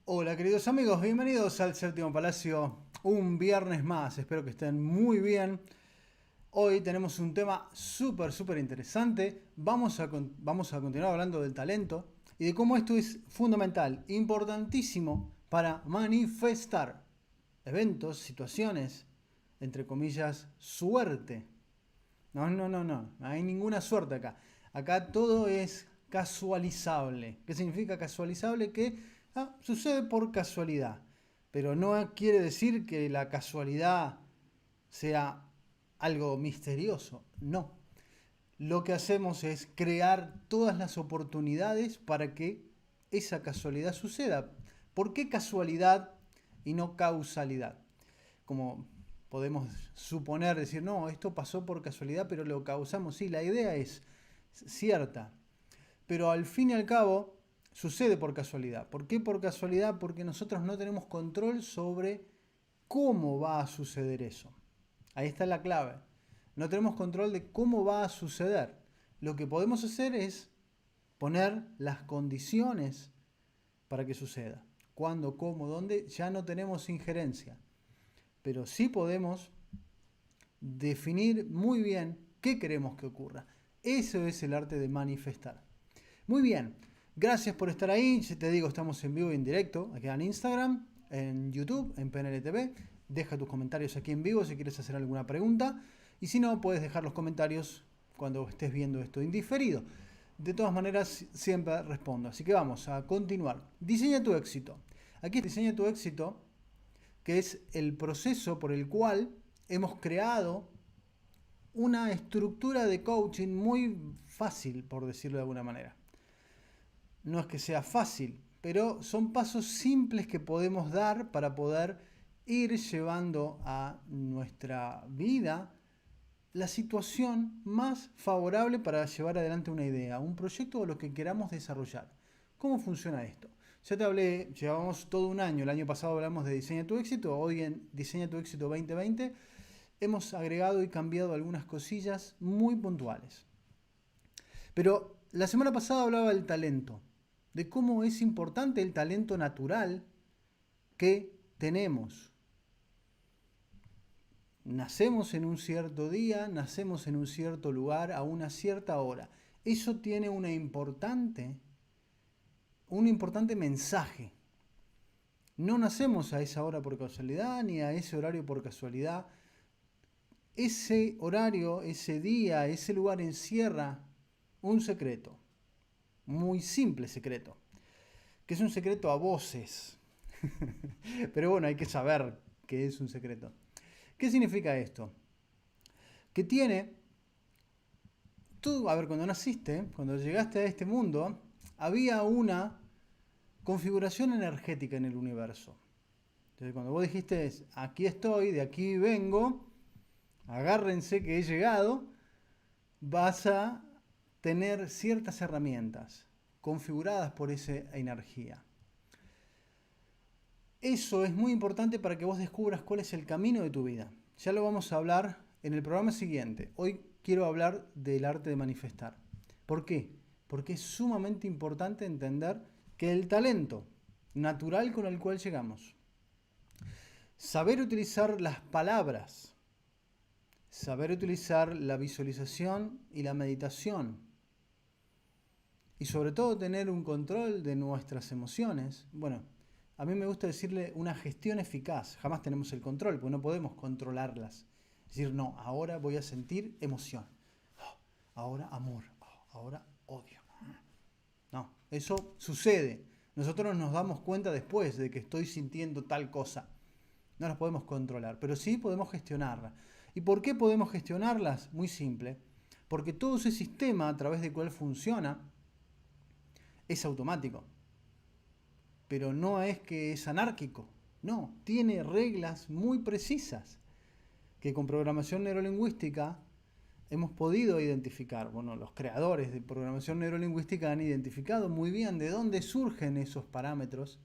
Hola queridos amigos, bienvenidos al Séptimo Palacio, un viernes más, espero que estén muy bien. Hoy tenemos un tema súper interesante, vamos a continuar hablando del talento y de cómo esto es fundamental, importantísimo para manifestar eventos, situaciones, entre comillas, suerte. No hay ninguna suerte acá. Acá todo es casualizable. ¿Qué significa casualizable? Que sucede por casualidad. Pero no quiere decir que la casualidad sea algo misterioso. No. Lo que hacemos es crear todas las oportunidades para que esa casualidad suceda. ¿Por qué casualidad y no causalidad? Como podemos suponer, decir, no, esto pasó por casualidad, pero lo causamos. Sí, la idea es cierta, pero al fin y al cabo sucede por casualidad. ¿Por qué por casualidad? Porque nosotros no tenemos control sobre cómo va a suceder eso. Ahí está la clave. No tenemos control de cómo va a suceder. Lo que podemos hacer es poner las condiciones para que suceda. Cuándo, cómo, dónde, ya no tenemos injerencia. Pero sí podemos definir muy bien qué queremos que ocurra. Eso es el arte de manifestar. Muy bien, gracias por estar ahí. Ya te digo, estamos en vivo y en directo, aquí en Instagram, en YouTube, en PNL TV. Deja tus comentarios aquí en vivo si quieres hacer alguna pregunta. Y si no, puedes dejar los comentarios cuando estés viendo esto indiferido. De todas maneras, siempre respondo. Así que vamos a continuar. Diseña tu éxito. Aquí es Diseña tu éxito, que es el proceso por el cual hemos creado una estructura de coaching muy fácil, por decirlo de alguna manera. No es que sea fácil, pero son pasos simples que podemos dar para poder ir llevando a nuestra vida la situación más favorable para llevar adelante una idea, un proyecto o lo que queramos desarrollar. ¿Cómo funciona esto? Ya te hablé, llevamos todo un año, el año pasado hablamos de Diseña tu éxito, hoy en Diseña tu éxito 2020 hemos agregado y cambiado algunas cosillas muy puntuales. Pero la semana pasada hablaba del talento, de cómo es importante el talento natural que tenemos. Nacemos en un cierto día, nacemos en un cierto lugar, a una cierta hora. Eso tiene un importante mensaje. No nacemos a esa hora por casualidad, ni a ese horario por casualidad. Ese horario, ese día, ese lugar encierra un secreto, muy simple secreto, que es un secreto a voces. Pero bueno, hay que saber que es un secreto. ¿Qué significa esto? Que tiene, tú, a ver, cuando naciste, cuando llegaste a este mundo, había una configuración energética en el universo. Entonces, cuando vos dijiste, aquí estoy, de aquí vengo, agárrense que he llegado, vas a tener ciertas herramientas configuradas por esa energía. Eso es muy importante para que vos descubras cuál es el camino de tu vida. Ya lo vamos a hablar en el programa siguiente. Hoy quiero hablar del arte de manifestar. ¿Por qué? Porque es sumamente importante entender que el talento natural con el cual llegamos, saber utilizar las palabras, saber utilizar la visualización y la meditación, y sobre todo tener un control de nuestras emociones. Bueno, a mí me gusta decirle una gestión eficaz. Jamás tenemos el control, porque no podemos controlarlas. Es decir, no, ahora voy a sentir emoción. Ahora amor. Ahora odio. No, eso sucede. Nosotros nos damos cuenta después de que estoy sintiendo tal cosa. No las podemos controlar, pero sí podemos gestionarlas. ¿Y por qué podemos gestionarlas? Muy simple. Porque todo ese sistema a través del cual funciona es automático. Pero no es que es anárquico. No, tiene reglas muy precisas que con programación neurolingüística hemos podido identificar. Bueno, los creadores de programación neurolingüística han identificado muy bien de dónde surgen esos parámetros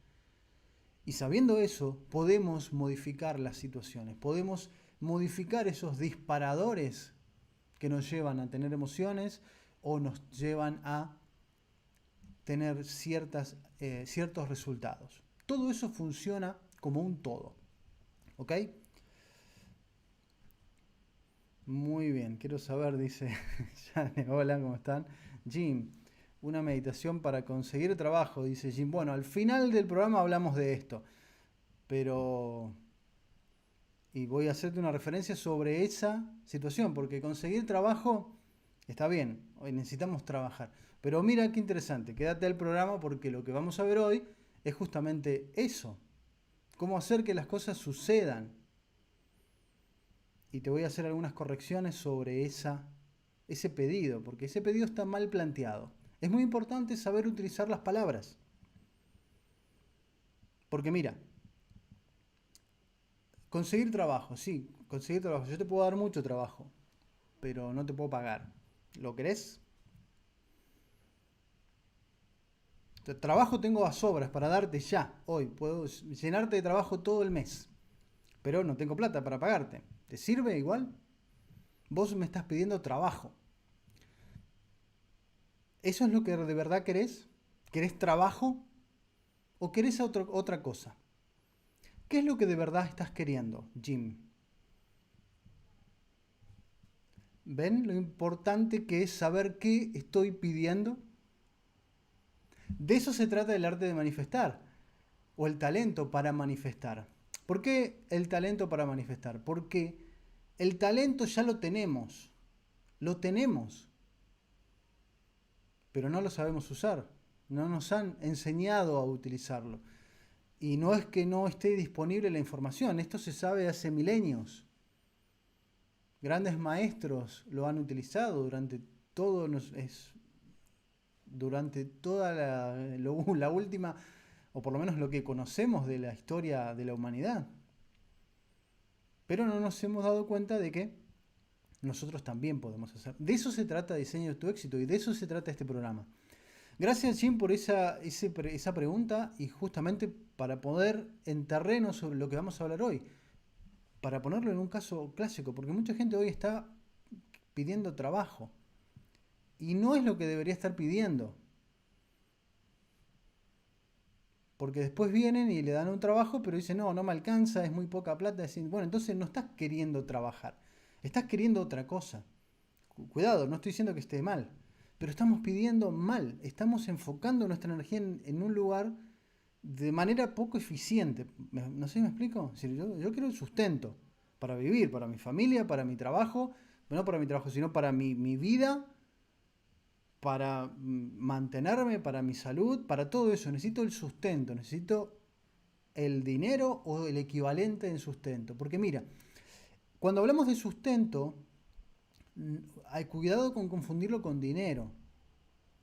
y sabiendo eso podemos modificar las situaciones, podemos modificar esos disparadores que nos llevan a tener emociones o nos llevan a tener ciertos resultados. Todo eso funciona como un todo. ¿Ok? Muy bien, quiero saber, dice Jane, hola, ¿cómo están? Jim, una meditación para conseguir trabajo, dice Jim. Bueno, al final del programa hablamos de esto, pero... Y voy a hacerte una referencia sobre esa situación, porque conseguir trabajo está bien, hoy necesitamos trabajar. Pero mira qué interesante, quédate al programa porque lo que vamos a ver hoy es justamente eso, cómo hacer que las cosas sucedan. Y te voy a hacer algunas correcciones sobre ese pedido, porque ese pedido está mal planteado. Es muy importante saber utilizar las palabras. Porque mira, conseguir trabajo, sí, conseguir trabajo. Yo te puedo dar mucho trabajo, pero no te puedo pagar. ¿Lo querés? Trabajo tengo a sobras para darte ya, hoy. Puedo llenarte de trabajo todo el mes, pero no tengo plata para pagarte. ¿Te sirve igual? Vos me estás pidiendo trabajo. ¿Eso es lo que de verdad querés? ¿Querés trabajo o querés otra cosa? ¿Qué es lo que de verdad estás queriendo, Jim? ¿Ven lo importante que es saber qué estoy pidiendo? De eso se trata el arte de manifestar, o el talento para manifestar. ¿Por qué el talento para manifestar? Porque el talento ya lo tenemos, pero no lo sabemos usar, no nos han enseñado a utilizarlo. Y no es que no esté disponible la información, esto se sabe hace milenios. Grandes maestros lo han utilizado durante toda la última, o por lo menos lo que conocemos de la historia de la humanidad. Pero no nos hemos dado cuenta de que nosotros también podemos hacer. De eso se trata Diseño de tu éxito y de eso se trata este programa. Gracias, Jim, por esa pregunta y justamente para poder en terreno sobre lo que vamos a hablar hoy, para ponerlo en un caso clásico, porque mucha gente hoy está pidiendo trabajo y no es lo que debería estar pidiendo, porque después vienen y le dan un trabajo, pero dicen, no, no me alcanza, es muy poca plata, bueno, entonces no estás queriendo trabajar, estás queriendo otra cosa. Cuidado, no estoy diciendo que esté mal, pero estamos pidiendo mal, estamos enfocando nuestra energía en un lugar de manera poco eficiente. No sé si me explico. Es decir, yo quiero el sustento para vivir, para mi familia, para mi trabajo, no para mi trabajo, sino para mi vida, para mantenerme, para mi salud, para todo eso. Necesito el sustento, necesito el dinero o el equivalente en sustento. Porque mira, cuando hablamos de sustento, hay cuidado con confundirlo con dinero.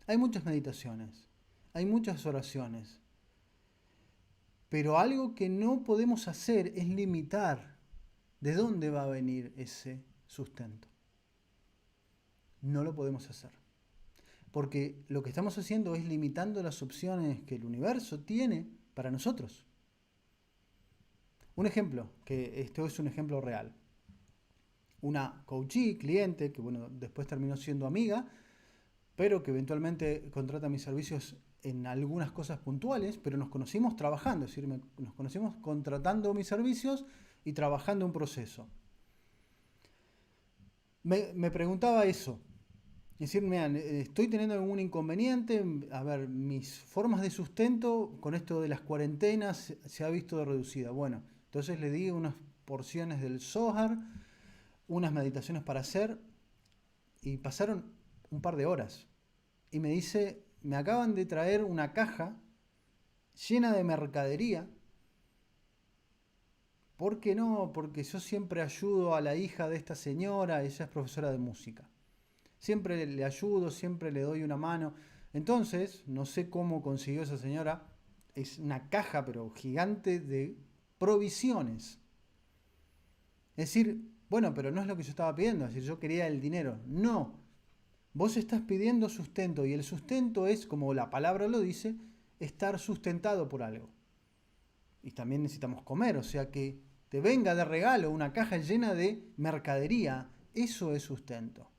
Hay muchas meditaciones, hay muchas oraciones, pero algo que no podemos hacer es limitar de dónde va a venir ese sustento. No lo podemos hacer. Porque lo que estamos haciendo es limitando las opciones que el universo tiene para nosotros. Un ejemplo, que esto es un ejemplo real. Una coachee, cliente, que bueno, después terminó siendo amiga, pero que eventualmente contrata mis servicios en algunas cosas puntuales, pero nos conocimos trabajando, es decir, nos conocimos contratando mis servicios y trabajando un proceso. Me preguntaba eso, es decir, mira, estoy teniendo algún inconveniente, a ver, mis formas de sustento con esto de las cuarentenas se ha visto reducida. Bueno, entonces le di unas porciones del Zohar, unas meditaciones para hacer y pasaron un par de horas. Y me dice, me acaban de traer una caja llena de mercadería. ¿Por qué no? Porque yo siempre ayudo a la hija de esta señora, ella es profesora de música. Siempre le ayudo, siempre le doy una mano. Entonces, no sé cómo consiguió esa señora, es una caja pero gigante de provisiones. Es decir, bueno, pero no es lo que yo estaba pidiendo, es decir, yo quería el dinero. No, vos estás pidiendo sustento y el sustento es, como la palabra lo dice, estar sustentado por algo. Y también necesitamos comer, o sea que te venga de regalo una caja llena de mercadería, eso es sustento.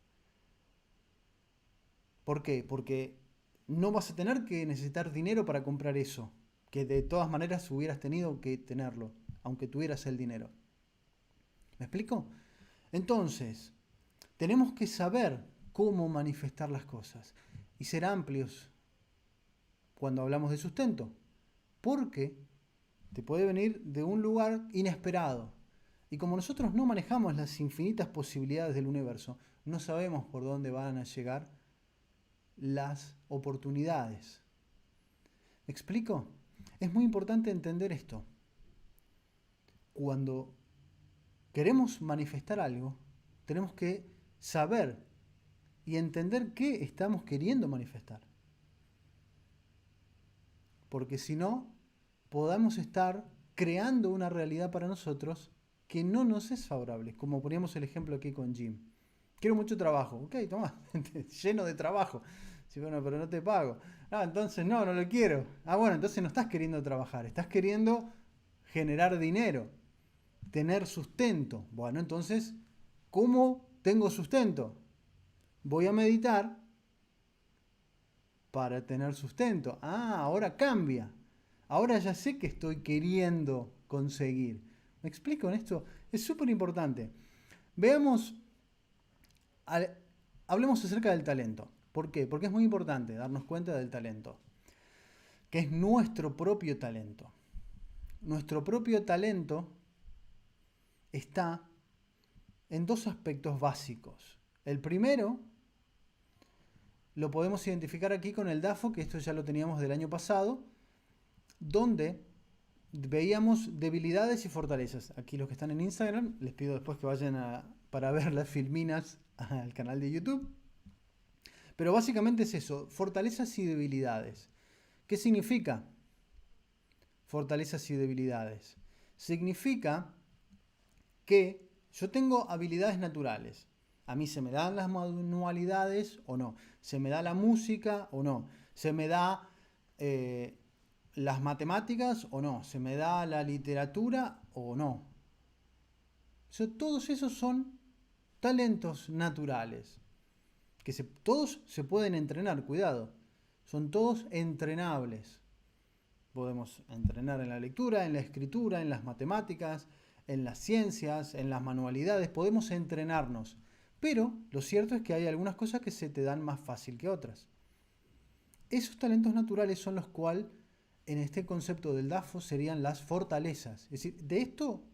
¿Por qué? Porque no vas a tener que necesitar dinero para comprar eso que de todas maneras hubieras tenido que tenerlo, aunque tuvieras el dinero. ¿Me explico? Entonces, tenemos que saber cómo manifestar las cosas y ser amplios cuando hablamos de sustento, porque te puede venir de un lugar inesperado. Y como nosotros no manejamos las infinitas posibilidades del universo, no sabemos por dónde van a llegar las oportunidades. ¿Me explico? Es muy importante entender esto. Cuando queremos manifestar algo, tenemos que saber y entender qué estamos queriendo manifestar. Porque si no, podamos estar creando una realidad para nosotros que no nos es favorable, como poníamos el ejemplo aquí con Jim. Quiero mucho trabajo. Ok, toma, lleno de trabajo. Sí, bueno, pero no te pago. Ah, entonces no lo quiero. Ah, bueno, entonces no estás queriendo trabajar, estás queriendo generar dinero, tener sustento. Bueno, entonces, ¿cómo tengo sustento? Voy a meditar para tener sustento. Ah, ahora cambia. Ahora ya sé que estoy queriendo conseguir. ¿Me explico en esto? Es súper importante. Veamos, hablemos acerca del talento. ¿Por qué? Porque es muy importante darnos cuenta del talento, que es nuestro propio talento. Nuestro propio talento está en dos aspectos básicos. El primero lo podemos identificar aquí con el DAFO, que esto ya lo teníamos del año pasado, donde veíamos debilidades y fortalezas. Aquí los que están en Instagram, les pido después que vayan para ver las filminas al canal de YouTube. Pero básicamente es eso, fortalezas y debilidades. ¿Qué significa fortalezas y debilidades? Significa que yo tengo habilidades naturales. A mí se me dan las manualidades o no. Se me da la música o no. Se me da las matemáticas o no. Se me da la literatura o no. Todos esos son talentos naturales. Que todos se pueden entrenar, cuidado. Son todos entrenables. Podemos entrenar en la lectura, en la escritura, en las matemáticas, en las ciencias, en las manualidades. Podemos entrenarnos. Pero lo cierto es que hay algunas cosas que se te dan más fácil que otras. Esos talentos naturales son los cuales, en este concepto del DAFO, serían las fortalezas. Es decir, de esto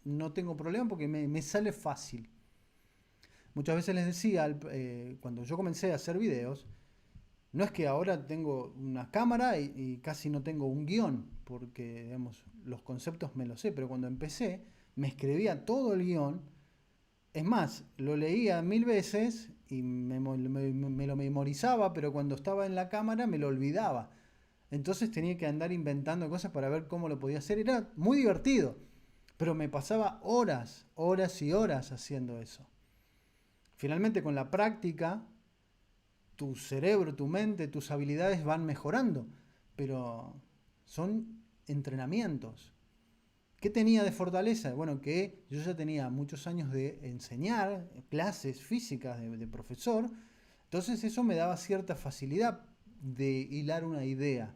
no tengo problema porque me sale fácil. Muchas veces les decía, cuando yo comencé a hacer videos, no es que ahora tengo una cámara y casi no tengo un guión, porque digamos, los conceptos me los sé, pero cuando empecé me escribía todo el guión. Es más, lo leía 1000 veces y me lo memorizaba, pero cuando estaba en la cámara me lo olvidaba. Entonces tenía que andar inventando cosas para ver cómo lo podía hacer. Era muy divertido, pero me pasaba horas, horas y horas haciendo eso. Finalmente, con la práctica, tu cerebro, tu mente, tus habilidades van mejorando, pero son entrenamientos. ¿Qué tenía de fortaleza? Bueno, que yo ya tenía muchos años de enseñar clases físicas de profesor, entonces eso me daba cierta facilidad de hilar una idea.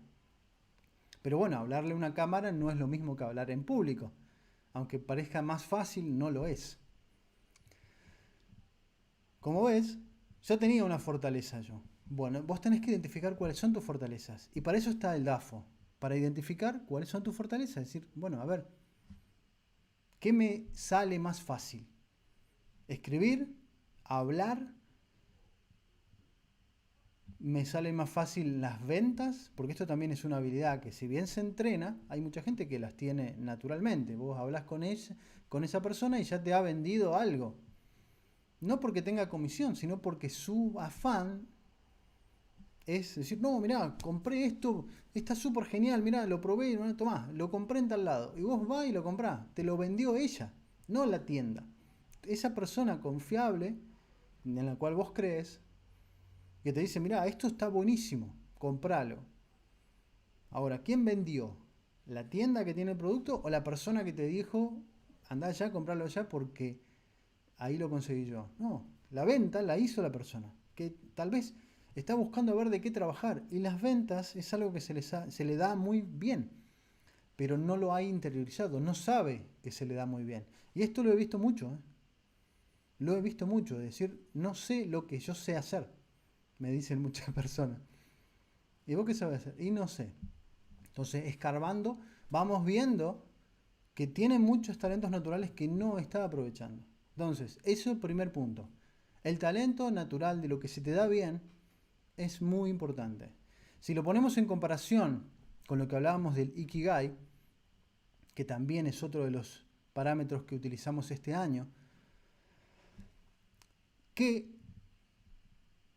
Pero bueno, hablarle a una cámara no es lo mismo que hablar en público. Aunque parezca más fácil, no lo es. Como ves, ya tenía una fortaleza yo. Bueno, vos tenés que identificar cuáles son tus fortalezas. Y para eso está el DAFO. Para identificar cuáles son tus fortalezas. Es decir, bueno, a ver, ¿qué me sale más fácil? Escribir, hablar, me sale más fácil las ventas, porque esto también es una habilidad que si bien se entrena, hay mucha gente que las tiene naturalmente. Vos hablas con esa persona y ya te ha vendido algo. No porque tenga comisión, sino porque su afán es decir, no, mirá, compré esto, está súper genial, mirá, lo probé, no, tomá, lo compré en tal lado. Y vos vas y lo comprás, te lo vendió ella, no la tienda. Esa persona confiable, en la cual vos crees, que te dice, mirá, esto está buenísimo, compralo. Ahora, ¿quién vendió? ¿La tienda que tiene el producto o la persona que te dijo, andá ya, compralo ya porque ahí lo conseguí yo? No, la venta la hizo la persona, que tal vez está buscando ver de qué trabajar. Y las ventas es algo que se le da muy bien, pero no lo ha interiorizado, no sabe que se le da muy bien. Y esto lo he visto mucho, ¿eh? Lo he visto mucho, es decir, no sé lo que yo sé hacer, me dicen muchas personas. ¿Y vos qué sabes hacer? Y no sé. Entonces, escarbando, vamos viendo que tiene muchos talentos naturales que no está aprovechando. Entonces, eso es el primer punto. El talento natural de lo que se te da bien es muy importante. Si lo ponemos en comparación con lo que hablábamos del Ikigai, que también es otro de los parámetros que utilizamos este año, que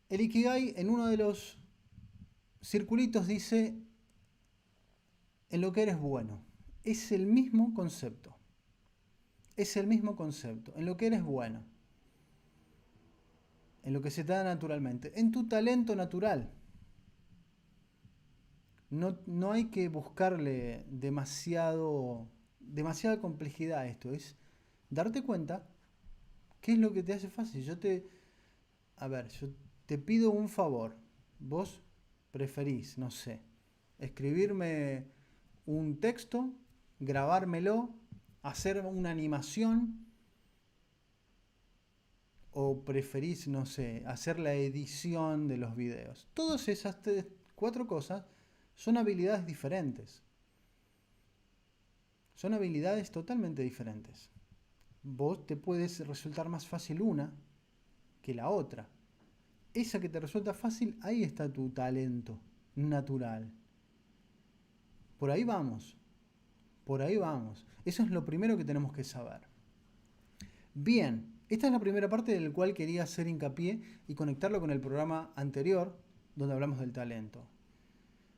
el Ikigai en uno de los circulitos dice en lo que eres bueno. Es el mismo concepto. Es el mismo concepto. En lo que eres bueno. En lo que se te da naturalmente. En tu talento natural. No hay que buscarle demasiada complejidad a esto. Es darte cuenta qué es lo que te hace fácil. Yo te pido un favor. Vos preferís, no sé, escribirme un texto, grabármelo, hacer una animación, o preferís, no sé, hacer la edición de los videos. Todas esas cuatro cosas son habilidades diferentes. Son habilidades totalmente diferentes. Vos te puedes resultar más fácil una que la otra. Esa que te resulta fácil, ahí está tu talento natural. Por ahí vamos. Por ahí vamos. Eso es lo primero que tenemos que saber. Bien, esta es la primera parte del cual quería hacer hincapié y conectarlo con el programa anterior, donde hablamos del talento.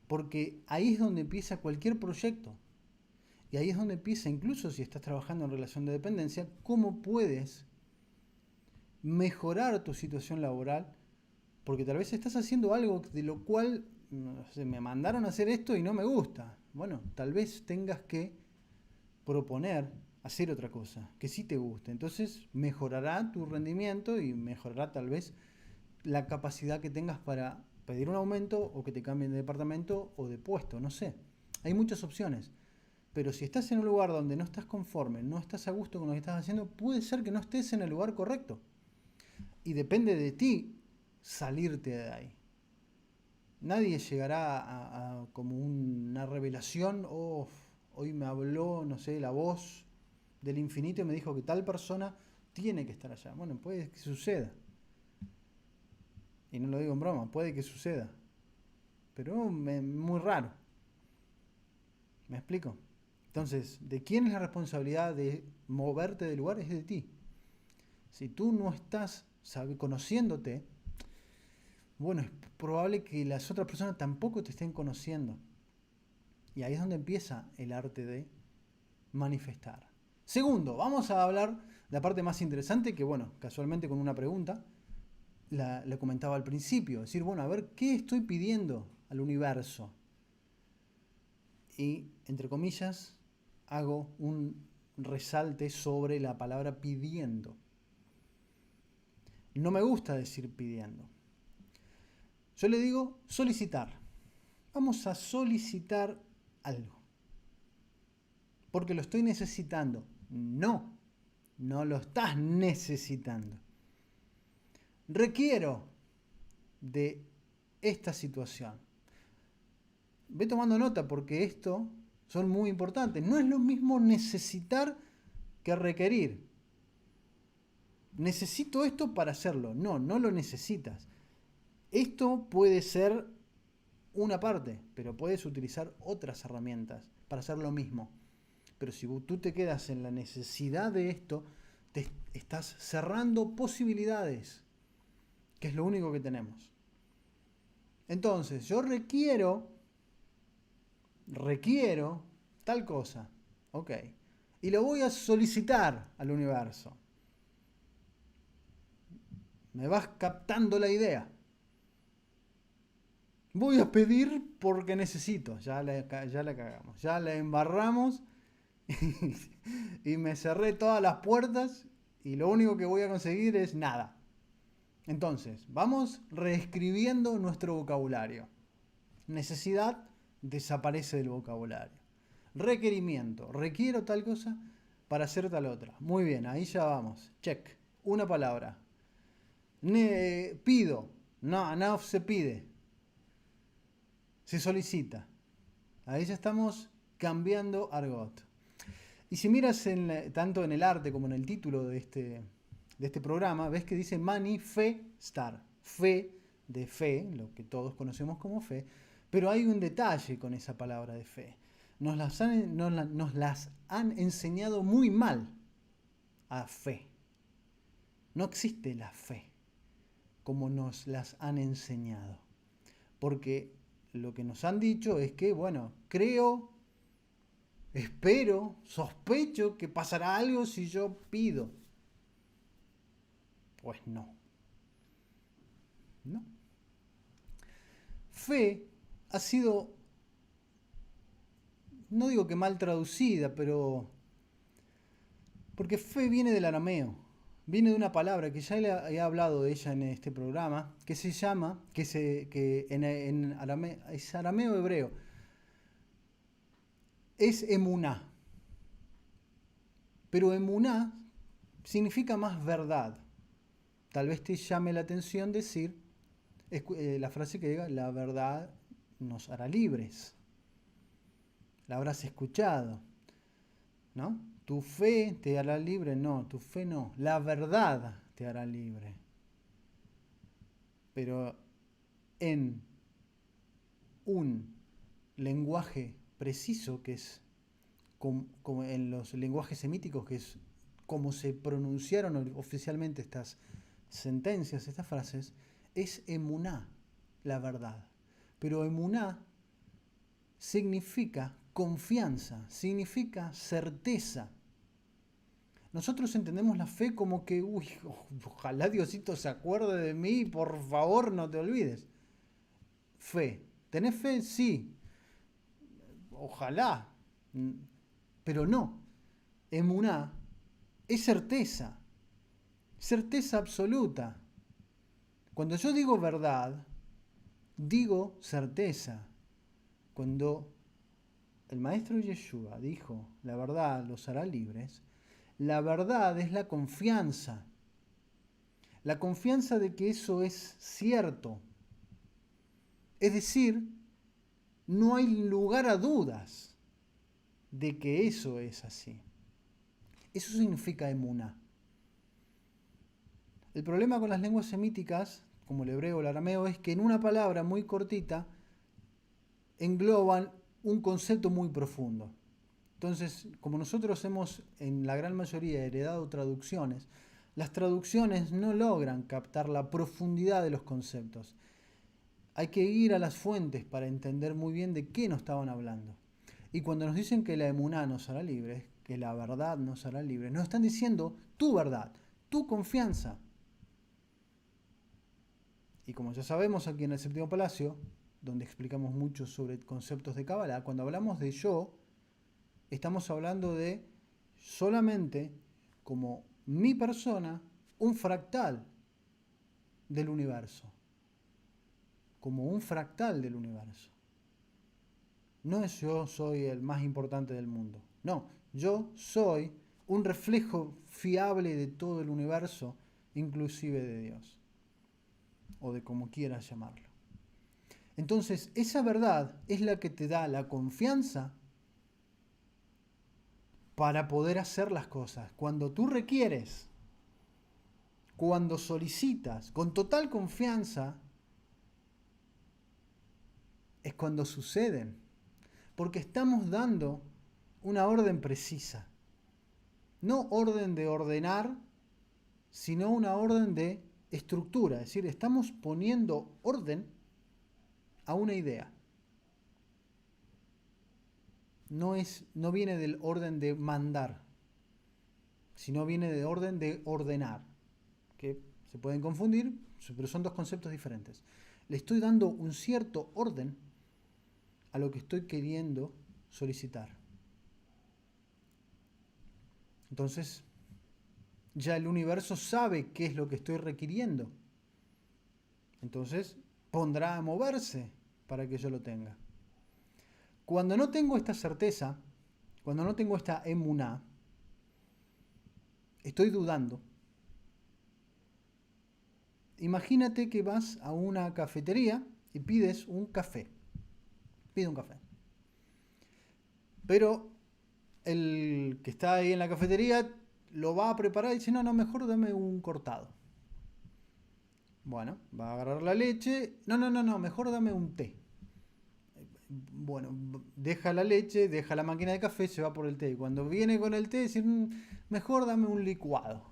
Porque ahí es donde empieza cualquier proyecto. Y ahí es donde empieza, incluso si estás trabajando en relación de dependencia, cómo puedes mejorar tu situación laboral. Porque tal vez estás haciendo algo de lo cual, no sé, me mandaron a hacer esto y no me gusta. Bueno, tal vez tengas que proponer hacer otra cosa que sí te guste. Entonces mejorará tu rendimiento y mejorará tal vez la capacidad que tengas para pedir un aumento o que te cambien de departamento o de puesto, no sé. Hay muchas opciones. Pero si estás en un lugar donde no estás conforme, no estás a gusto con lo que estás haciendo, puede ser que no estés en el lugar correcto. Y depende de ti salirte de ahí. Nadie llegará a como una revelación, oh, hoy me habló, no sé, la voz del infinito y me dijo que tal persona tiene que estar allá. Bueno, puede que suceda. Y no lo digo en broma, puede que suceda. Pero muy raro. ¿Me explico? Entonces, ¿de quién es la responsabilidad de moverte del lugar? Es de ti. Si tú no estás conociéndote, bueno, es probable que las otras personas tampoco te estén conociendo. Y ahí es donde empieza el arte de manifestar. Segundo, vamos a hablar de la parte más interesante que, bueno, casualmente con una pregunta, la comentaba al principio. Decir, bueno, a ver, ¿qué estoy pidiendo al universo? Y, entre comillas, hago un resalte sobre la palabra pidiendo. No me gusta decir pidiendo. Yo le digo solicitar. Vamos a solicitar algo. Porque lo estoy necesitando. No, no lo estás necesitando. Requiero de esta situación. Ve tomando nota porque esto son muy importantes. No es lo mismo necesitar que requerir. Necesito esto para hacerlo. No, no lo necesitas. Esto puede ser una parte, pero puedes utilizar otras herramientas para hacer lo mismo. Pero si tú te quedas en la necesidad de esto, te estás cerrando posibilidades, que es lo único que tenemos. Entonces, yo requiero tal cosa, ok, y lo voy a solicitar al universo. ¿Me vas captando la idea? Voy a pedir porque necesito, ya la cagamos, ya la embarramos y me cerré todas las puertas y lo único que voy a conseguir es nada. Entonces, vamos reescribiendo nuestro vocabulario. Necesidad desaparece del vocabulario. Requerimiento, requiero tal cosa para hacer tal otra. Muy bien, ahí ya vamos. Check. Una palabra. Pido. No, no se pide. Se solicita. Ahí ya estamos cambiando argot. Y si miras tanto en el arte como en el título de este programa, ves que dice manifestar. Fe de fe, lo que todos conocemos como fe, pero hay un detalle con esa palabra de fe. Nos las han enseñado muy mal a fe. No existe la fe como nos las han enseñado. Porque lo que nos han dicho es que, bueno, creo, espero, sospecho que pasará algo si yo pido. Pues no. No. Fe ha sido, no digo que mal traducida, pero porque fe viene del arameo, viene de una palabra que ya he hablado de ella en este programa, que se llama, que en arameo, es arameo hebreo, es emuná. Pero emuná significa más verdad. Tal vez te llame la atención decir la frase que diga, la verdad nos hará libres. La habrás escuchado, ¿no? Tu fe te hará libre, no, tu fe no, la verdad te hará libre. Pero en un lenguaje preciso, que es como en los lenguajes semíticos, que es como se pronunciaron oficialmente estas sentencias, estas frases, es emuná, la verdad. Pero emuná significa confianza, significa certeza. Nosotros entendemos la fe como que, uy, ojalá Diosito se acuerde de mí, por favor no te olvides. Fe. ¿Tenés fe? Sí. Ojalá. Pero no. Emuná es certeza. Certeza absoluta. Cuando yo digo verdad, digo certeza. Cuando el maestro Yeshua dijo, la verdad los hará libres, la verdad es la confianza. La confianza de que eso es cierto. Es decir, no hay lugar a dudas de que eso es así. Eso significa emuná. El problema con las lenguas semíticas, como el hebreo o el arameo, es que en una palabra muy cortita engloban un concepto muy profundo. Entonces, como nosotros hemos en la gran mayoría heredado traducciones, las traducciones no logran captar la profundidad de los conceptos. Hay que ir a las fuentes para entender muy bien de qué nos estaban hablando. Y cuando nos dicen que la emuná nos hará libres, que la verdad nos hará libres, nos están diciendo tu verdad, tu confianza. Y como ya sabemos aquí en el Séptimo Palacio, donde explicamos mucho sobre conceptos de Kabbalah, cuando hablamos de yo, estamos hablando de solamente como mi persona, un fractal del universo. Como un fractal del universo. No es yo soy el más importante del mundo. No, yo soy un reflejo fiable de todo el universo, inclusive de Dios. O de como quieras llamarlo. Entonces, esa verdad es la que te da la confianza para poder hacer las cosas. Cuando tú requieres, cuando solicitas con total confianza, es cuando suceden. Porque estamos dando una orden precisa. No orden de ordenar, sino una orden de estructura. Es decir, estamos poniendo orden a una idea. No viene del orden de mandar, sino viene del orden de ordenar, que se pueden confundir, pero son dos conceptos diferentes. Le estoy dando un cierto orden a lo que estoy queriendo solicitar. Entonces, ya el universo sabe qué es lo que estoy requiriendo. Entonces pondrá a moverse para que yo lo tenga. Cuando no tengo esta certeza, cuando no tengo esta emuná, estoy dudando. Imagínate que vas a una cafetería y pides un café. Pide un café. Pero el que está ahí en la cafetería lo va a preparar y dice, no, mejor dame un cortado. Bueno, va a agarrar la leche. No, mejor dame un té. Bueno, deja la leche, deja la máquina de café, se va por el té. Y cuando viene con el té, dice, mejor dame un licuado.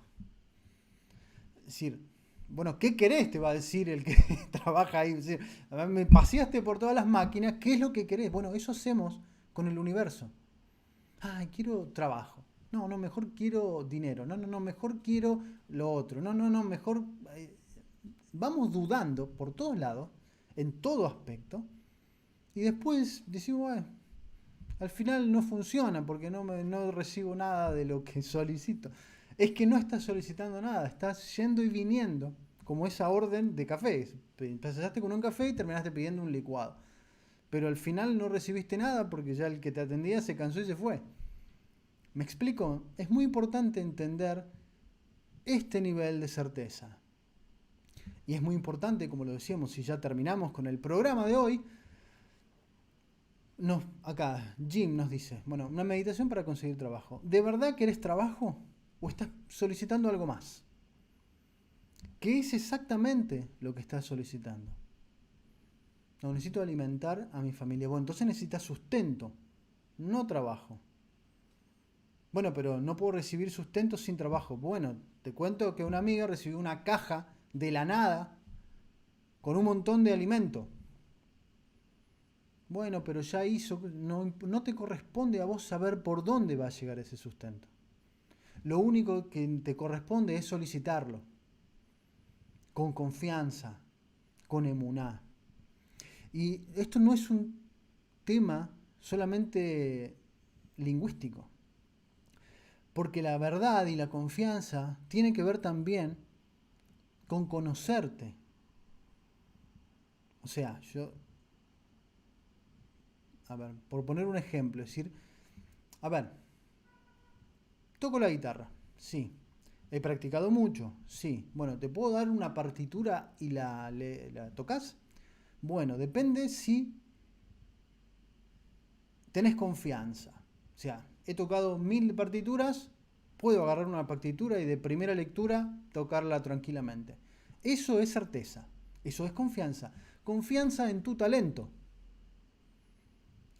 Es decir, bueno, ¿qué querés? Te va a decir el que trabaja ahí. Es decir, me paseaste por todas las máquinas, ¿qué es lo que querés? Bueno, eso hacemos con el universo. Ay, quiero trabajo. No, mejor quiero dinero. No, mejor quiero lo otro. No, mejor... vamos dudando por todos lados, en todo aspecto, y después decimos, bueno, al final no funciona porque no recibo nada de lo que solicito. Es que no estás solicitando nada, estás yendo y viniendo, como esa orden de café. Empezaste con un café y terminaste pidiendo un licuado. Pero al final no recibiste nada porque ya el que te atendía se cansó y se fue. ¿Me explico? Es muy importante entender este nivel de certeza. Y es muy importante, como lo decíamos, si ya terminamos con el programa de hoy, acá Jim nos dice, bueno, una meditación para conseguir trabajo. ¿De verdad querés trabajo o estás solicitando algo más? ¿Qué es exactamente lo que estás solicitando? No, necesito alimentar a mi familia. Bueno, entonces necesitas sustento, no trabajo. Bueno, pero no puedo recibir sustento sin trabajo. Bueno, te cuento que una amiga recibió una caja de la nada con un montón de alimento. Bueno, pero ya hizo, no te corresponde a vos saber por dónde va a llegar ese sustento. Lo único que te corresponde es solicitarlo, con confianza, con emuná. Y esto no es un tema solamente lingüístico, porque la verdad y la confianza tienen que ver también con conocerte. O sea, a ver, por poner un ejemplo, es decir, a ver, toco la guitarra, sí. He practicado mucho, sí. Bueno, ¿te puedo dar una partitura y la tocas? Bueno, depende si tenés confianza. O sea, he tocado 1000 partituras, puedo agarrar una partitura y de primera lectura tocarla tranquilamente. Eso es certeza, eso es confianza. Confianza en tu talento.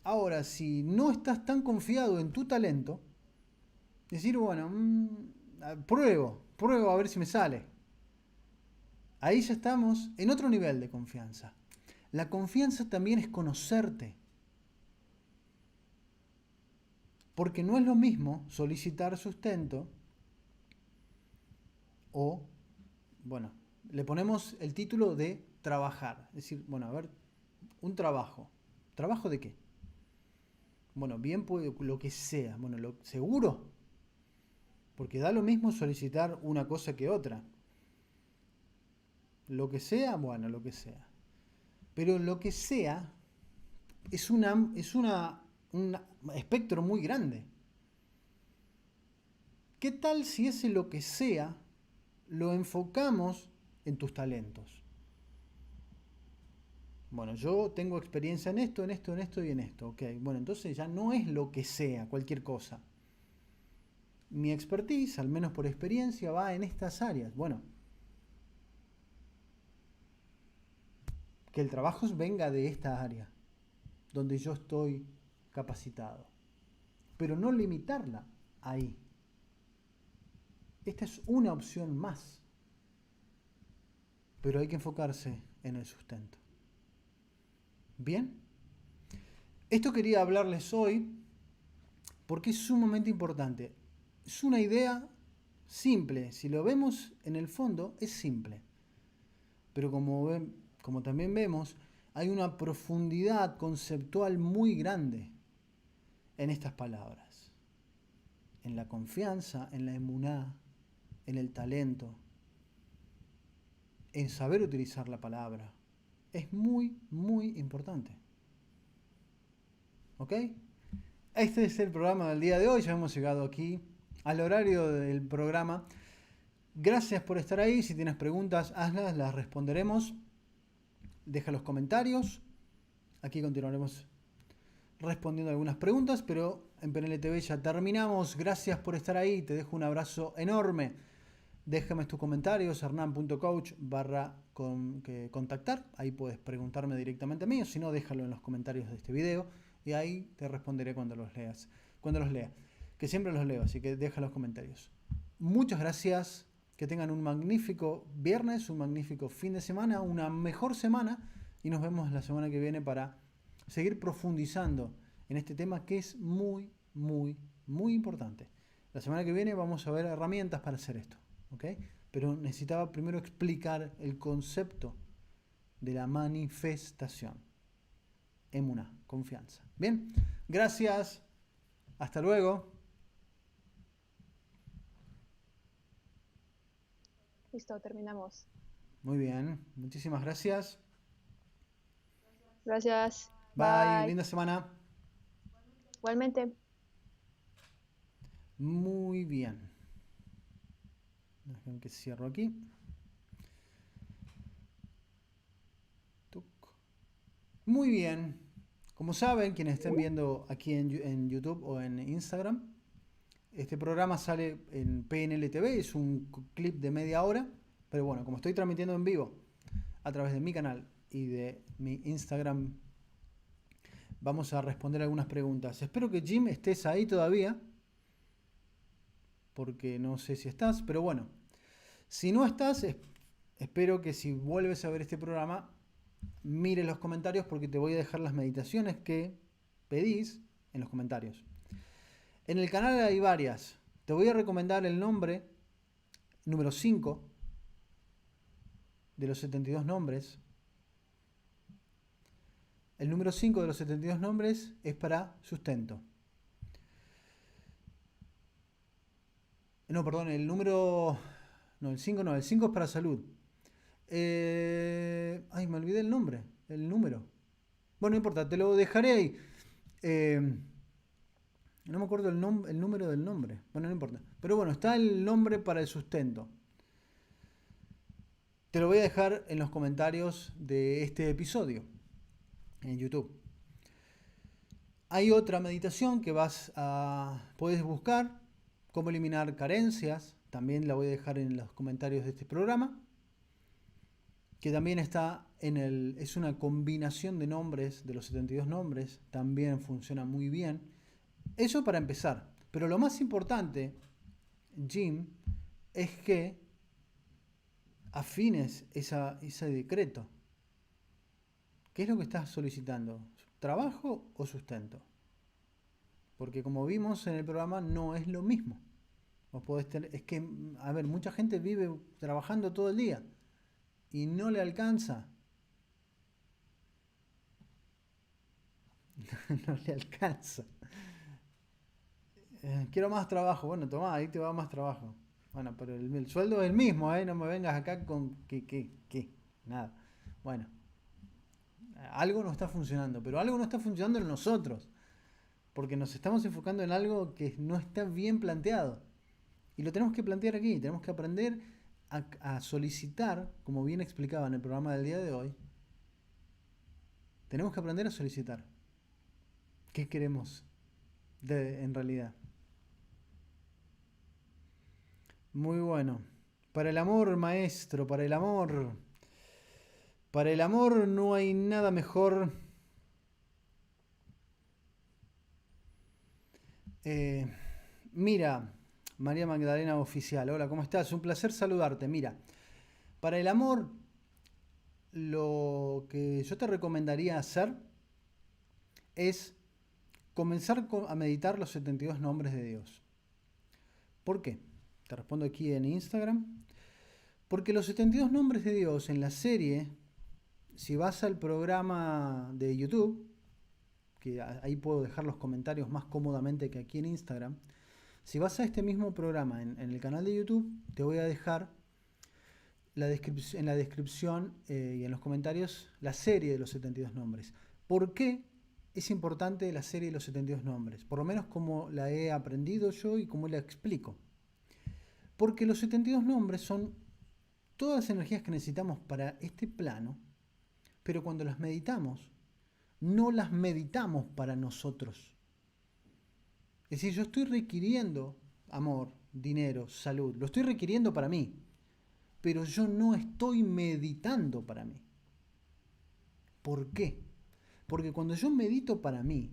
Ahora, si no estás tan confiado en tu talento, decir, bueno, pruebo a ver si me sale. Ahí ya estamos en otro nivel de confianza. La confianza también es conocerte. Porque no es lo mismo solicitar sustento o, bueno, le ponemos el título de trabajar. Es decir, bueno, a ver, un trabajo. ¿Trabajo de qué? Bueno, bien puede lo que sea. Bueno, seguro. Porque da lo mismo solicitar una cosa que otra. Lo que sea, bueno, lo que sea. Pero lo que sea es un espectro muy grande. ¿Qué tal si ese lo que sea lo enfocamos en tus talentos? Bueno, yo tengo experiencia en esto y en esto. Ok, bueno, entonces ya no es lo que sea, cualquier cosa. Mi expertise, al menos por experiencia, va en estas áreas. Bueno, que el trabajo venga de esta área, donde yo estoy capacitado. Pero no limitarla ahí. Esta es una opción más. Pero hay que enfocarse en el sustento. Bien, esto quería hablarles hoy porque es sumamente importante. Es una idea simple, si lo vemos en el fondo es simple, pero como también vemos, hay una profundidad conceptual muy grande en estas palabras, en la confianza, en la emuná, en el talento, en saber utilizar la palabra. Es muy, muy importante. ¿Ok? Este es el programa del día de hoy. Ya hemos llegado aquí al horario del programa. Gracias por estar ahí. Si tienes preguntas, hazlas, las responderemos. Deja los comentarios. Aquí continuaremos respondiendo algunas preguntas, pero en PNL TV ya terminamos. Gracias por estar ahí. Te dejo un abrazo enorme. Déjame tus comentarios, hernan.coach/contactar. Ahí puedes preguntarme directamente a mí, o si no, déjalo en los comentarios de este video y ahí te responderé cuando los leas. Cuando los lea, que siempre los leo, así que deja los comentarios. Muchas gracias. Que tengan un magnífico viernes, un magnífico fin de semana, una mejor semana y nos vemos la semana que viene para seguir profundizando en este tema que es muy, muy, muy importante. La semana que viene vamos a ver herramientas para hacer esto, ¿ok? Pero necesitaba primero explicar el concepto de la manifestación. Emuná, confianza. Bien, gracias. Hasta luego. Listo, terminamos. Muy bien, muchísimas gracias. Gracias. Bye, Bye. linda semana. Igualmente. Muy bien. Dejen que cierro aquí. Muy bien. Como saben, quienes estén viendo aquí en YouTube o en Instagram, este programa sale en PNL TV, es un clip de media hora, pero bueno, como estoy transmitiendo en vivo a través de mi canal y de mi Instagram, vamos a responder algunas preguntas. Espero que Jim estés ahí todavía, porque no sé si estás, pero bueno, si no estás, espero que si vuelves a ver este programa, mires los comentarios porque te voy a dejar las meditaciones que pedís en los comentarios. En el canal hay varias. Te voy a recomendar el nombre número 5 de los 72 nombres. El número 5 de los 72 nombres es para sustento. No, perdón, el número... No, el 5 no, el 5 es para salud. Ay, me olvidé el nombre, el número. Bueno, no importa, te lo dejaré ahí. No me acuerdo el número del nombre. Bueno, no importa. Pero bueno, está el nombre para el sustento. Te lo voy a dejar en los comentarios de este episodio en YouTube. Hay otra meditación que puedes buscar, cómo eliminar carencias. También la voy a dejar en los comentarios de este programa. Que también está es una combinación de nombres, de los 72 nombres. También funciona muy bien. Eso para empezar. Pero lo más importante, Jim, es que afines ese decreto. ¿Qué es lo que estás solicitando? ¿Trabajo o sustento? Porque como vimos en el programa, no es lo mismo. Vos podés tener, es que, a ver, mucha gente vive trabajando todo el día y no le alcanza. No le alcanza. Quiero más trabajo. Bueno, tomá, ahí te va más trabajo. Bueno, pero el sueldo es el mismo, ¿eh? No me vengas acá con ¿qué? Nada. Bueno, algo no está funcionando, pero algo no está funcionando en nosotros, porque nos estamos enfocando en algo que no está bien planteado. Y lo tenemos que plantear aquí, tenemos que aprender a solicitar, como bien explicaba en el programa del día de hoy, tenemos que aprender a solicitar. ¿Qué queremos en realidad? Muy bueno. Para el amor, maestro, para el amor. Para el amor no hay nada mejor. Mira, María Magdalena Oficial, hola, ¿cómo estás? Un placer saludarte. Mira, para el amor, lo que yo te recomendaría hacer es comenzar a meditar los 72 nombres de Dios. ¿Por qué? Te respondo aquí en Instagram. Porque los 72 nombres de Dios en la serie, si vas al programa de YouTube, que ahí puedo dejar los comentarios más cómodamente que aquí en Instagram, si vas a este mismo programa en el canal de YouTube, te voy a dejar en la descripción y en los comentarios la serie de los 72 nombres. ¿Por qué es importante la serie de los 72 nombres? Por lo menos como la he aprendido yo y cómo la explico. Porque los 72 nombres son todas las energías que necesitamos para este plano, pero cuando las meditamos, no las meditamos para nosotros. Es decir, yo estoy requiriendo amor, dinero, salud, lo estoy requiriendo para mí, pero yo no estoy meditando para mí. ¿Por qué? Porque cuando yo medito para mí,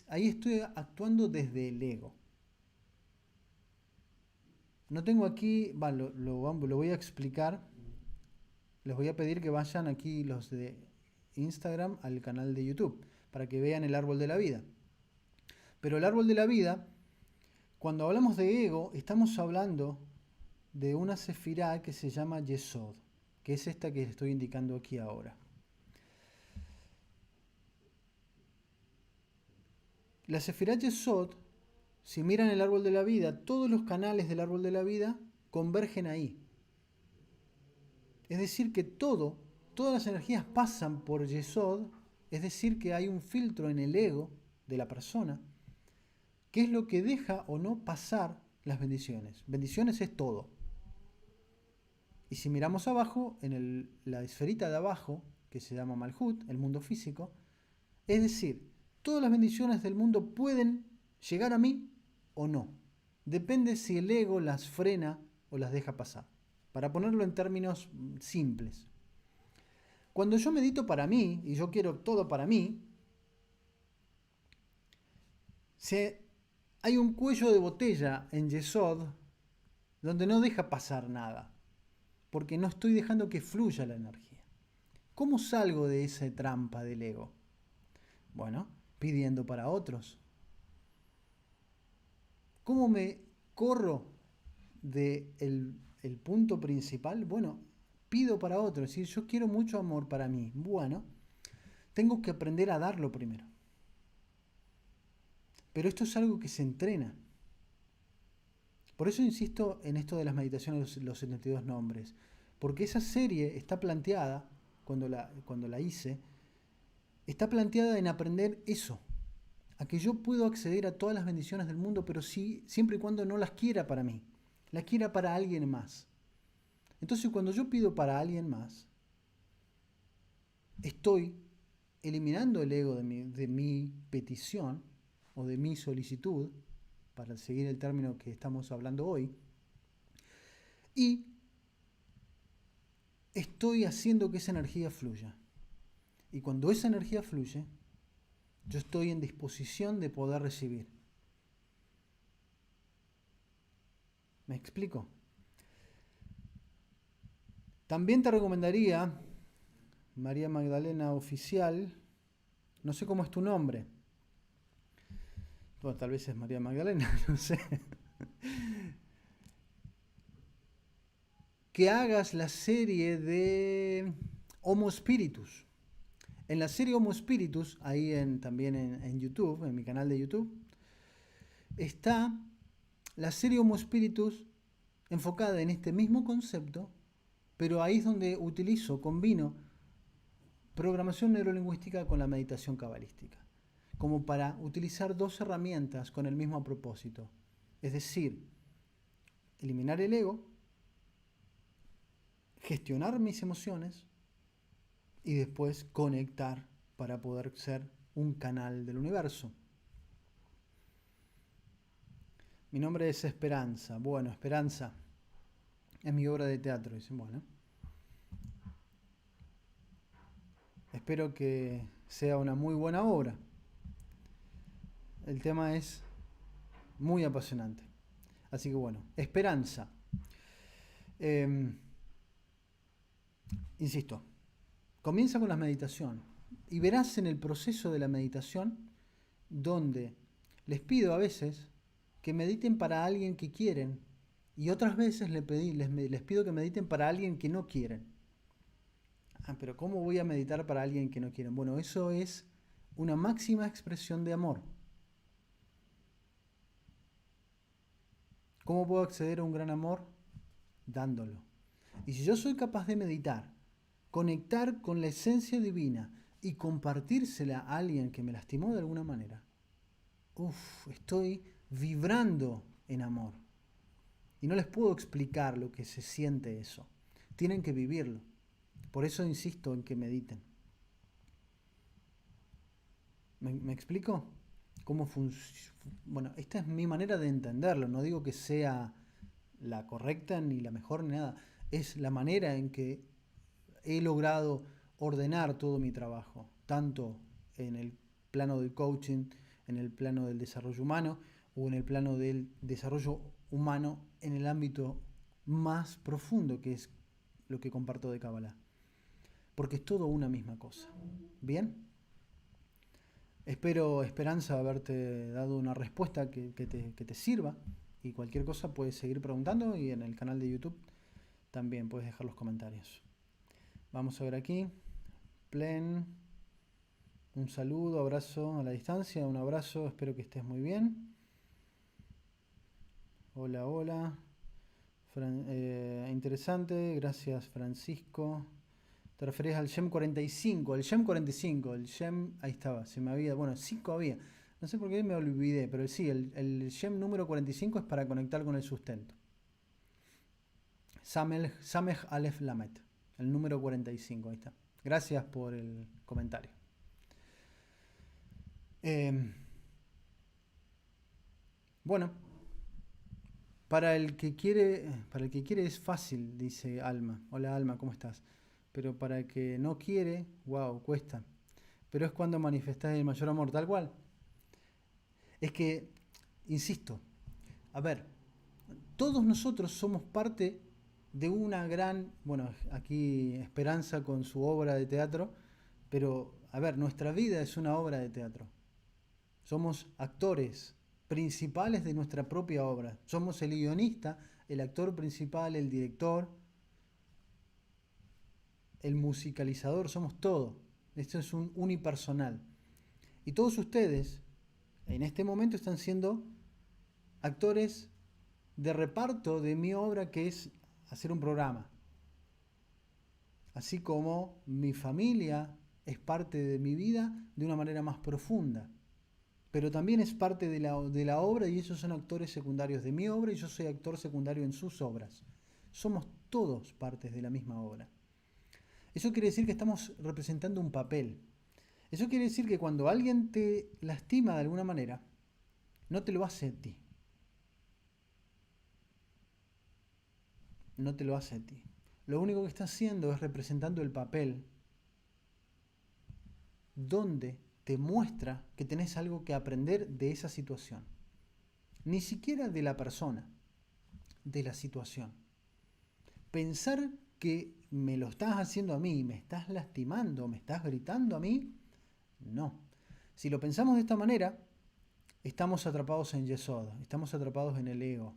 ahí estoy actuando desde el ego. No tengo aquí, lo voy a explicar. Les voy a pedir que vayan aquí los de Instagram al canal de YouTube para que vean el árbol de la vida. Pero el árbol de la vida, cuando hablamos de ego, estamos hablando de una sefirá que se llama Yesod, que es esta que estoy indicando aquí ahora. La sefirá Yesod, si miran el árbol de la vida, todos los canales del árbol de la vida convergen ahí. Es decir, que todas las energías pasan por Yesod, es decir, que hay un filtro en el ego de la persona, que es lo que deja o no pasar las bendiciones. Bendiciones es todo. Y si miramos abajo, en la esferita de abajo, que se llama Malhut, el mundo físico, es decir, todas las bendiciones del mundo pueden llegar a mí o no. Depende si el ego las frena o las deja pasar. Para ponerlo en términos simples. Cuando yo medito para mí, y yo quiero todo para mí, hay un cuello de botella en Yesod donde no deja pasar nada, porque no estoy dejando que fluya la energía. ¿Cómo salgo de esa trampa del ego? Bueno, pidiendo para otros. ¿Cómo me corro del punto principal? Bueno, pido para otros. Es decir, yo quiero mucho amor para mí. Bueno, tengo que aprender a darlo primero. Pero esto es algo que se entrena. Por eso insisto en esto de las meditaciones de los 72 nombres. Porque esa serie está planteada, cuando la hice, está planteada en aprender eso. A que yo puedo acceder a todas las bendiciones del mundo, pero sí, siempre y cuando no las quiera para mí. Las quiera para alguien más. Entonces cuando yo pido para alguien más, estoy eliminando el ego de mi petición o de mi solicitud, para seguir el término que estamos hablando hoy, y estoy haciendo que esa energía fluya. Y cuando esa energía fluye, yo estoy en disposición de poder recibir. ¿Me explico? También te recomendaría, María Magdalena Oficial, no sé cómo es tu nombre. Bueno, tal vez es María Magdalena, no sé. Que hagas la serie de Homo Spiritus. En la serie Homo Spiritus, ahí también en YouTube, en mi canal de YouTube, está la serie Homo Spiritus enfocada en este mismo concepto, pero ahí es donde combino programación neurolingüística con la meditación cabalística, como para utilizar dos herramientas con el mismo propósito. Es decir, eliminar el ego, gestionar mis emociones y después conectar para poder ser un canal del universo. Mi nombre es Esperanza. Bueno, Esperanza es mi obra de teatro. Dicen, bueno, espero que sea una muy buena obra. El tema es muy apasionante. Así que bueno, Esperanza. Insisto, comienza con la meditación y verás en el proceso de la meditación donde les pido a veces que mediten para alguien que quieren y otras veces les pido que mediten para alguien que no quieren. Pero ¿cómo voy a meditar para alguien que no quieren? Bueno, eso es una máxima expresión de amor. ¿Cómo puedo acceder a un gran amor? dándolo. Y si yo soy capaz de meditar, conectar con la esencia divina y compartírsela a alguien que me lastimó de alguna manera, estoy vibrando en amor. Y no les puedo explicar lo que se siente eso. Tienen que vivirlo. Por eso insisto en que mediten. ¿Me explico? ¿Cómo funciona? Bueno, esta es mi manera de entenderlo. No digo que sea la correcta ni la mejor ni nada. Es la manera en que he logrado ordenar todo mi trabajo, tanto en el plano del coaching, en el plano del desarrollo humano o en el plano del desarrollo humano en el ámbito más profundo, que es lo que comparto de Kabbalah. Porque es todo una misma cosa. ¿Bien? Espero, Esperanza, haberte dado una respuesta que te sirva, y cualquier cosa puedes seguir preguntando, y en el canal de YouTube también puedes dejar los comentarios. Vamos a ver aquí. Plen. Un saludo, abrazo a la distancia, un abrazo, espero que estés muy bien. Hola, hola. Interesante, gracias Francisco. Te referís al Shem 45, el Shem 45, el Shem, ahí estaba, se me había, bueno, 5 había, no sé por qué me olvidé, pero sí, el Shem número 45 es para conectar con el sustento. Samech Aleph Lamet, el número 45, ahí está. Gracias por el comentario. Bueno, para el que quiere es fácil, dice Alma. Hola Alma, ¿cómo estás? Pero para el que no quiere, wow, cuesta. Pero es cuando manifestás el mayor amor, tal cual. Es que, insisto, a ver, todos nosotros somos parte de una gran, bueno, aquí Esperanza con su obra de teatro, pero, a ver, nuestra vida es una obra de teatro. Somos actores principales de nuestra propia obra. Somos el guionista, el actor principal, el director, el musicalizador, somos todo. Esto es un unipersonal. Y todos ustedes, en este momento, están siendo actores de reparto de mi obra, que es hacer un programa. Así como mi familia es parte de mi vida de una manera más profunda. Pero también es parte de la obra, y ellos son actores secundarios de mi obra y yo soy actor secundario en sus obras. Somos todos partes de la misma obra. Eso quiere decir que estamos representando un papel. Eso quiere decir que cuando alguien te lastima de alguna manera, no te lo hace a ti. No te lo hace a ti. Lo único que está haciendo es representando el papel donde te muestra que tenés algo que aprender de esa situación. Ni siquiera de la persona, de la situación. Pensar que me lo estás haciendo a mí, me estás lastimando, me estás gritando a mí, no. Si lo pensamos de esta manera, estamos atrapados en Yesod, estamos atrapados en el ego.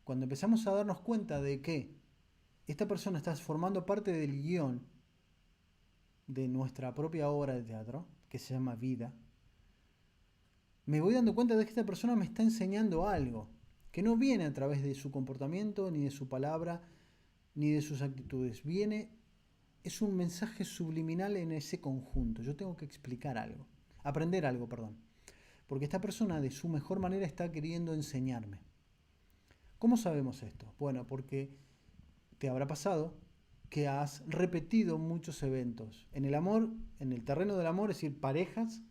Cuando empezamos a darnos cuenta de que esta persona está formando parte del guión de nuestra propia obra de teatro, que se llama vida, me voy dando cuenta de que esta persona me está enseñando algo, que no viene a través de su comportamiento, ni de su palabra, ni de sus actitudes. Es un mensaje subliminal en ese conjunto. Yo tengo que explicar algo, aprender algo, perdón. Porque esta persona de su mejor manera está queriendo enseñarme. ¿Cómo sabemos esto? Bueno, porque te habrá pasado que has repetido muchos eventos. En el amor, en el terreno del amor, es decir, parejas,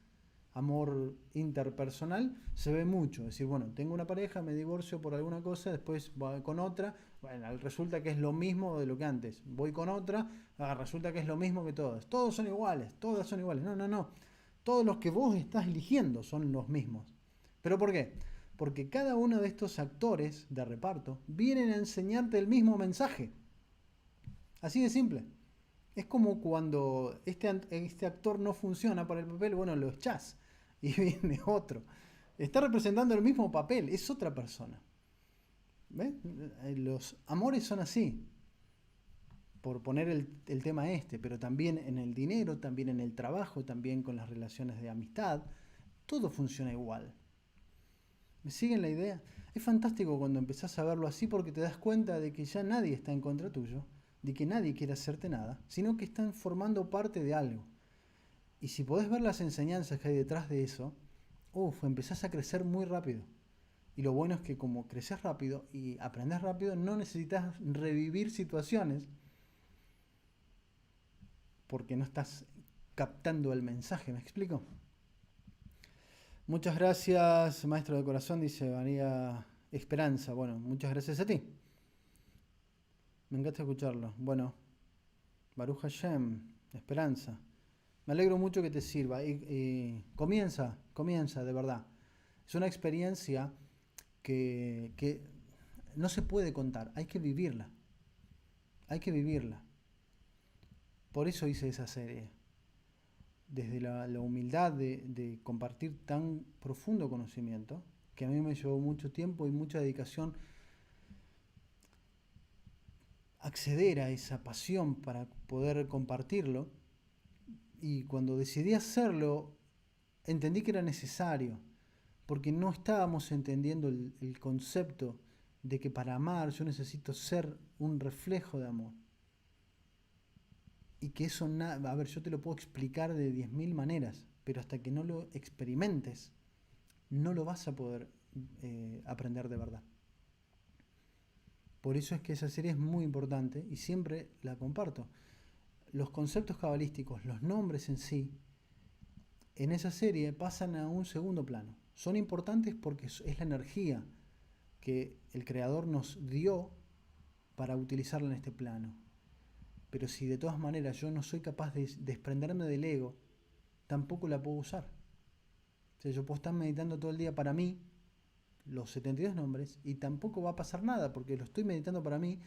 amor interpersonal, se ve mucho. Es decir, bueno, tengo una pareja, me divorcio por alguna cosa, después voy con otra, bueno, resulta que es lo mismo de lo que antes. Voy con otra, resulta que es lo mismo que todas. Todos son iguales, todas son iguales. No, no, no. Todos los que vos estás eligiendo son los mismos. ¿Pero por qué? Porque cada uno de estos actores de reparto vienen a enseñarte el mismo mensaje. Así de simple. Es como cuando este actor no funciona para el papel, bueno, lo echás y viene otro. Está representando el mismo papel, es otra persona. ¿Ves? Los amores son así, por poner el tema este, pero también en el dinero, también en el trabajo, también con las relaciones de amistad, todo funciona igual. ¿Me siguen la idea? Es fantástico cuando empezás a verlo así porque te das cuenta de que ya nadie está en contra tuyo, de que nadie quiere hacerte nada, sino que están formando parte de algo. Y si podés ver las enseñanzas que hay detrás de eso, empezás a crecer muy rápido. Y lo bueno es que como creces rápido y aprendes rápido, no necesitas revivir situaciones porque no estás captando el mensaje, ¿me explico? Muchas gracias, maestro de corazón, dice María Esperanza. Bueno, muchas gracias a ti. Me encanta escucharlo. Bueno, Baruch Hashem, Esperanza. Me alegro mucho que te sirva. Y comienza, de verdad. Es una experiencia que no se puede contar, hay que vivirla. Hay que vivirla. Por eso hice esa serie. Desde la humildad de compartir tan profundo conocimiento, que a mí me llevó mucho tiempo y mucha dedicación acceder a esa pasión para poder compartirlo. Y cuando decidí hacerlo, entendí que era necesario, porque no estábamos entendiendo el concepto de que para amar yo necesito ser un reflejo de amor. Y que eso, a ver, yo te lo puedo explicar de 10.000 maneras, pero hasta que no lo experimentes, no lo vas a poder aprender de verdad. Por eso es que esa serie es muy importante y siempre la comparto. Los conceptos cabalísticos, los nombres en sí, en esa serie pasan a un segundo plano. Son importantes porque es la energía que el Creador nos dio para utilizarla en este plano. Pero si de todas maneras yo no soy capaz de desprenderme del ego, tampoco la puedo usar. O sea, yo puedo estar meditando todo el día para mí, los 72 nombres, y tampoco va a pasar nada, porque lo estoy meditando para mí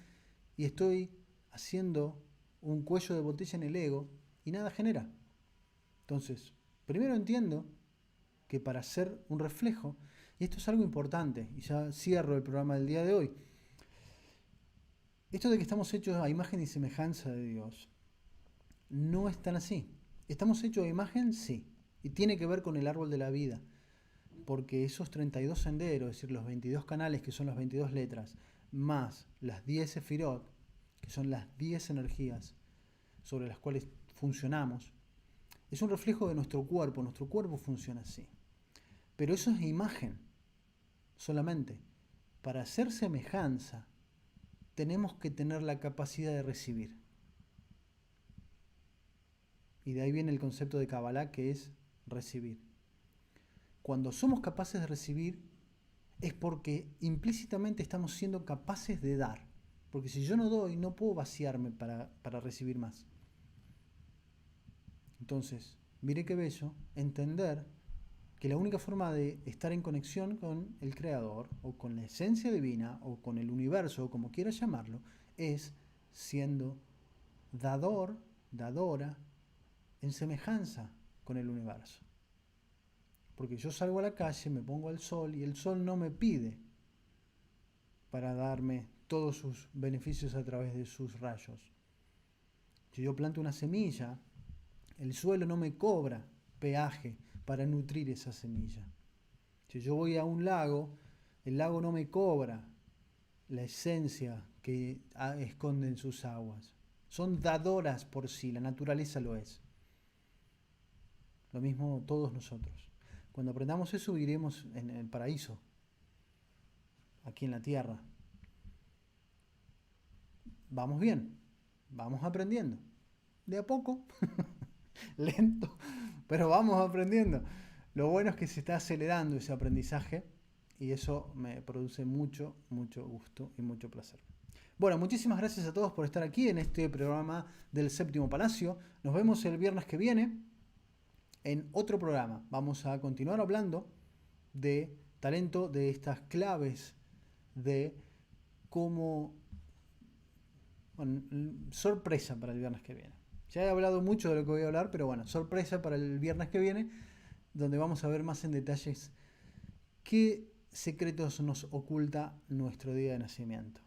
y estoy haciendo un cuello de botella en el ego y nada genera. Entonces, primero entiendo que para ser un reflejo, y esto es algo importante, y ya cierro el programa del día de hoy, esto de que estamos hechos a imagen y semejanza de Dios, no es tan así. ¿Estamos hechos a imagen? Sí. Y tiene que ver con el árbol de la vida. Porque esos 32 senderos, es decir, los 22 canales, que son las 22 letras, más las 10 sefirot, que son las 10 energías sobre las cuales funcionamos, es un reflejo de nuestro cuerpo. Nuestro cuerpo funciona así. Pero eso es imagen solamente. Para hacer semejanza, tenemos que tener la capacidad de recibir. Y de ahí viene el concepto de Kabbalah, que es recibir. Cuando somos capaces de recibir, es porque implícitamente estamos siendo capaces de dar. Porque si yo no doy, no puedo vaciarme para recibir más. Entonces, mire qué bello entender que la única forma de estar en conexión con el Creador, o con la esencia divina, o con el universo, o como quieras llamarlo, es siendo dador, dadora, en semejanza con el universo. Porque yo salgo a la calle, me pongo al sol, y el sol no me pide para darme todos sus beneficios a través de sus rayos. Si yo planto una semilla, el suelo no me cobra peaje para nutrir esa semilla. Si yo voy a un lago, el lago no me cobra la esencia que esconde en sus aguas. Son dadoras por sí, la naturaleza lo es. Lo mismo todos nosotros. Cuando aprendamos eso, viviremos en el paraíso, aquí en la tierra. Vamos bien, vamos aprendiendo. De a poco, lento, pero vamos aprendiendo. Lo bueno es que se está acelerando ese aprendizaje y eso me produce mucho, mucho gusto y mucho placer. Bueno, muchísimas gracias a todos por estar aquí en este programa del Séptimo Palacio. Nos vemos el viernes que viene en otro programa. Vamos a continuar hablando de talento, de estas claves de cómo... Bueno, sorpresa para el viernes que viene. Ya he hablado mucho de lo que voy a hablar, pero bueno, sorpresa para el viernes que viene, donde vamos a ver más en detalles qué secretos nos oculta nuestro día de nacimiento.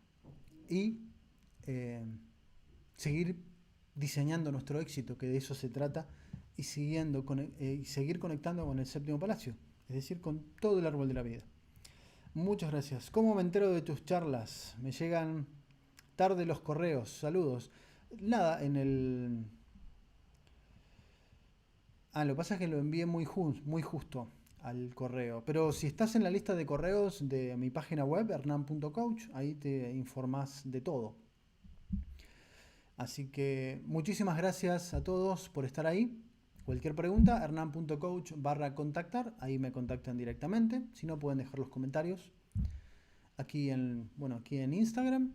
Y seguir diseñando nuestro éxito, que de eso se trata, y seguir conectando con el Séptimo Palacio, es decir, con todo el árbol de la vida. Muchas gracias. ¿Cómo me entero de tus charlas? Me llegan tarde los correos. Saludos. Nada, en el... Ah, lo que pasa es que lo envié muy justo al correo. Pero si estás en la lista de correos de mi página web, hernan.coach, ahí te informás de todo. Así que muchísimas gracias a todos por estar ahí. Cualquier pregunta, hernan.coach/contactar, ahí me contactan directamente. Si no, pueden dejar los comentarios aquí en Instagram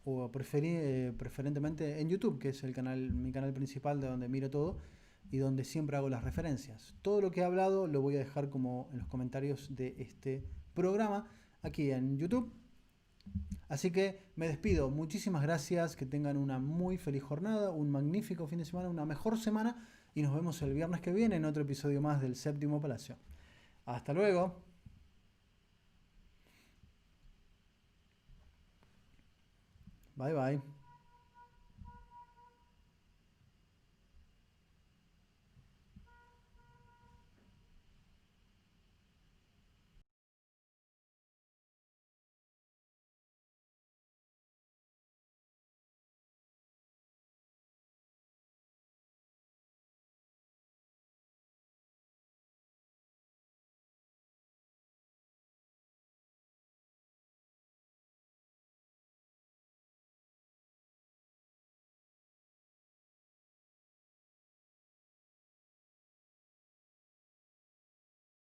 o preferentemente en YouTube, que es mi canal principal de donde miro todo y donde siempre hago las referencias. Todo lo que he hablado lo voy a dejar como en los comentarios de este programa aquí en YouTube. Así que me despido. Muchísimas gracias. Que tengan una muy feliz jornada, un magnífico fin de semana, una mejor semana. Y nos vemos el viernes que viene en otro episodio más del Séptimo Palacio. Hasta luego. Bye bye.